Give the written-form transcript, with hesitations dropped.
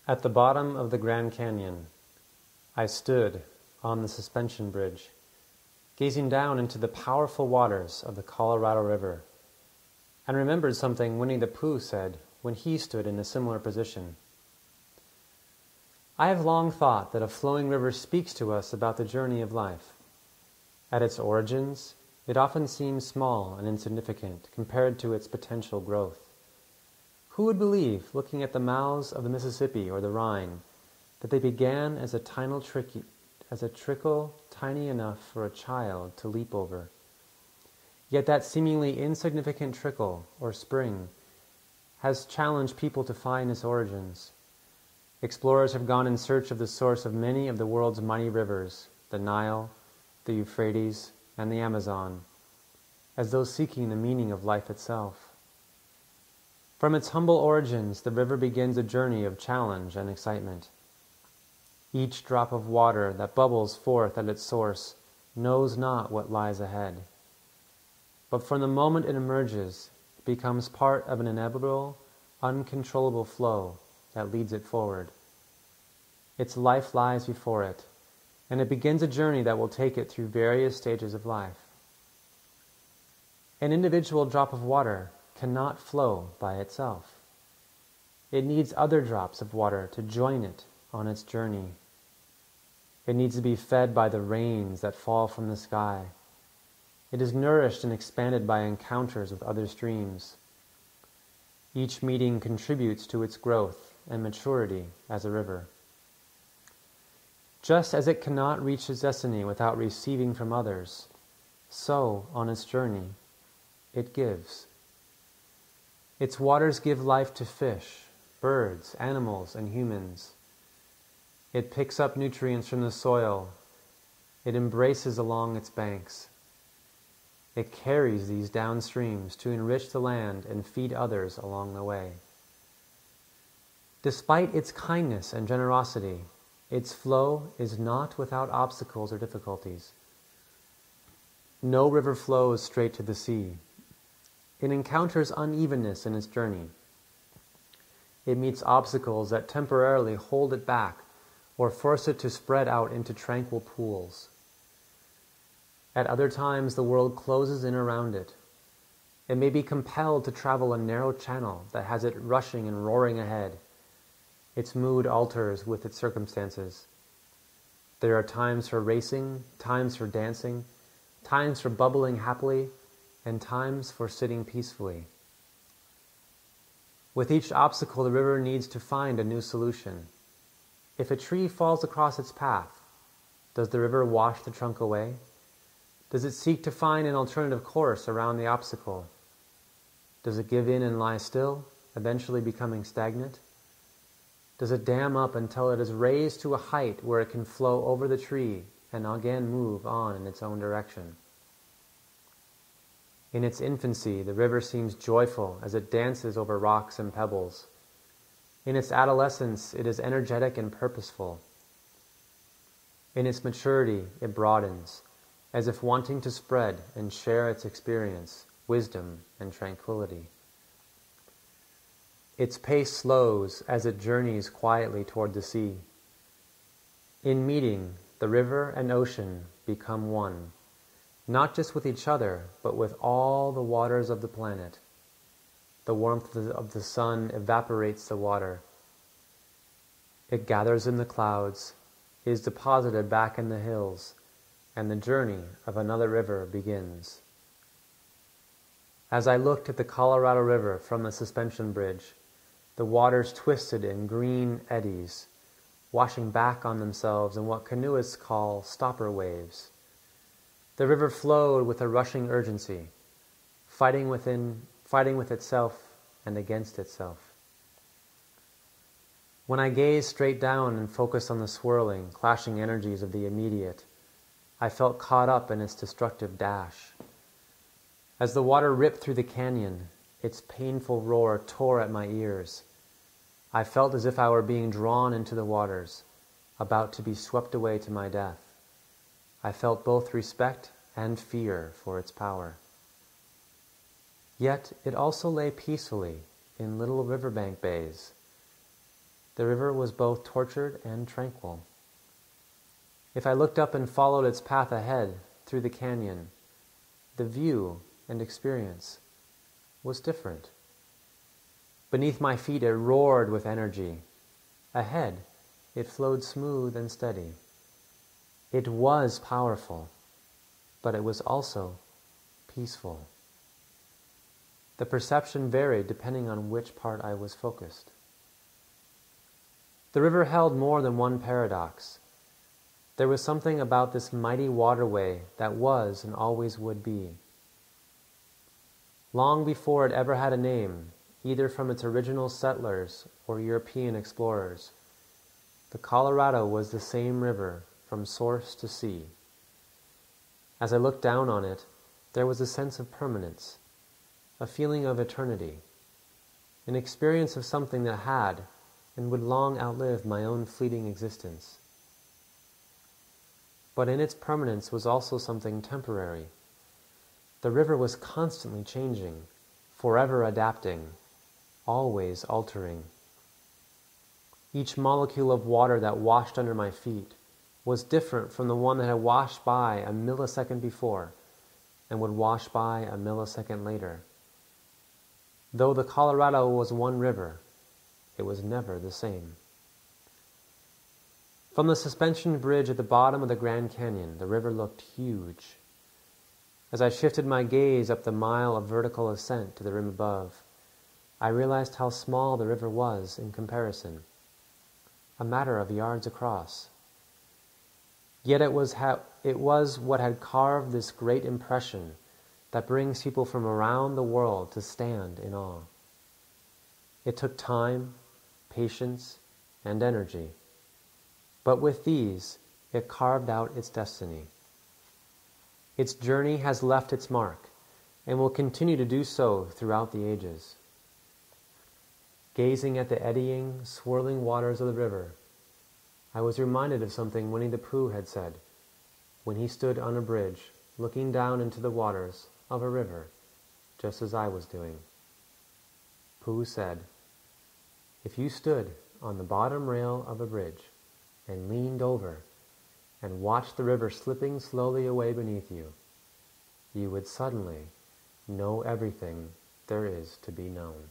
At the bottom of the Grand Canyon, I stood on the suspension bridge, gazing down into the powerful waters of the Colorado River, and remembered something Winnie the Pooh said when he stood in a similar position. I have long thought that a flowing river speaks to us about the journey of life. At its origins, it often seems small and insignificant compared to its potential growth. Who would believe, looking at the mouths of the Mississippi or the Rhine, that they began as a trickle tiny enough for a child to leap over? Yet that seemingly insignificant trickle, or spring, has challenged people to find its origins. Explorers have gone in search of the source of many of the world's mighty rivers, the Nile, the Euphrates, and the Amazon, as though seeking the meaning of life itself. From its humble origins, the river begins a journey of challenge and excitement. Each drop of water that bubbles forth at its source knows not what lies ahead. But from the moment it emerges, it becomes part of an inevitable, uncontrollable flow that leads it forward. Its life lies before it, and it begins a journey that will take it through various stages of life. An individual drop of water cannot flow by itself. It needs other drops of water to join it on its journey. It needs to be fed by the rains that fall from the sky. It is nourished and expanded by encounters with other streams. Each meeting contributes to its growth and maturity as a river. Just as it cannot reach its destiny without receiving from others, so, on its journey, it gives. Its waters give life to fish, birds, animals, and humans. It picks up nutrients from the soil. It embraces along its banks. It carries these downstreams to enrich the land and feed others along the way. Despite its kindness and generosity, its flow is not without obstacles or difficulties. No river flows straight to the sea. It encounters unevenness in its journey. It meets obstacles that temporarily hold it back or force it to spread out into tranquil pools. At other times, the world closes in around it. It may be compelled to travel a narrow channel that has it rushing and roaring ahead. Its mood alters with its circumstances. There are times for racing, times for dancing, times for bubbling happily, and times for sitting peacefully. With each obstacle, the river needs to find a new solution. If a tree falls across its path, does the river wash the trunk away? Does it seek to find an alternative course around the obstacle? Does it give in and lie still, eventually becoming stagnant? Does it dam up until it is raised to a height where it can flow over the tree and again move on in its own direction? In its infancy, the river seems joyful as it dances over rocks and pebbles. In its adolescence, it is energetic and purposeful. In its maturity, it broadens, as if wanting to spread and share its experience, wisdom, and tranquility. Its pace slows as it journeys quietly toward the sea. In meeting, the river and ocean become one, not just with each other, but with all the waters of the planet. The warmth of the sun evaporates the water. It gathers in the clouds, is deposited back in the hills, and the journey of another river begins. As I looked at the Colorado River from the suspension bridge, the waters twisted in green eddies, washing back on themselves in what canoeists call stopper waves. The river flowed with a rushing urgency, fighting with itself and against itself. When I gazed straight down and focused on the swirling, clashing energies of the immediate, I felt caught up in its destructive dash. As the water ripped through the canyon, its painful roar tore at my ears. I felt as if I were being drawn into the waters, about to be swept away to my death. I felt both respect and fear for its power. Yet it also lay peacefully in little riverbank bays. The river was both tortured and tranquil. If I looked up and followed its path ahead through the canyon, the view and experience was different. Beneath my feet it roared with energy. Ahead, it flowed smooth and steady. It was powerful, but it was also peaceful. The perception varied depending on which part I was focused. The river held more than one paradox. There was something about this mighty waterway that was and always would be. Long before it ever had a name, either from its original settlers or European explorers, the Colorado was the same river from source to sea. As I looked down on it, there was a sense of permanence, a feeling of eternity, an experience of something that had and would long outlive my own fleeting existence. But in its permanence was also something temporary. The river was constantly changing, forever adapting, always altering. Each molecule of water that washed under my feet was different from the one that had washed by a millisecond before and would wash by a millisecond later. Though the Colorado was one river, it was never the same. From the suspension bridge at the bottom of the Grand Canyon, the river looked huge. As I shifted my gaze up the mile of vertical ascent to the rim above, I realized how small the river was in comparison, a matter of yards across. Yet it was what had carved this great impression that brings people from around the world to stand in awe. It took time, patience, and energy, but with these, it carved out its destiny. Its journey has left its mark, and will continue to do so throughout the ages. Gazing at the eddying, swirling waters of the river, I was reminded of something Winnie the Pooh had said when he stood on a bridge looking down into the waters of a river, just as I was doing. Pooh said, "If you stood on the bottom rail of a bridge and leaned over and watched the river slipping slowly away beneath you, you would suddenly know everything there is to be known."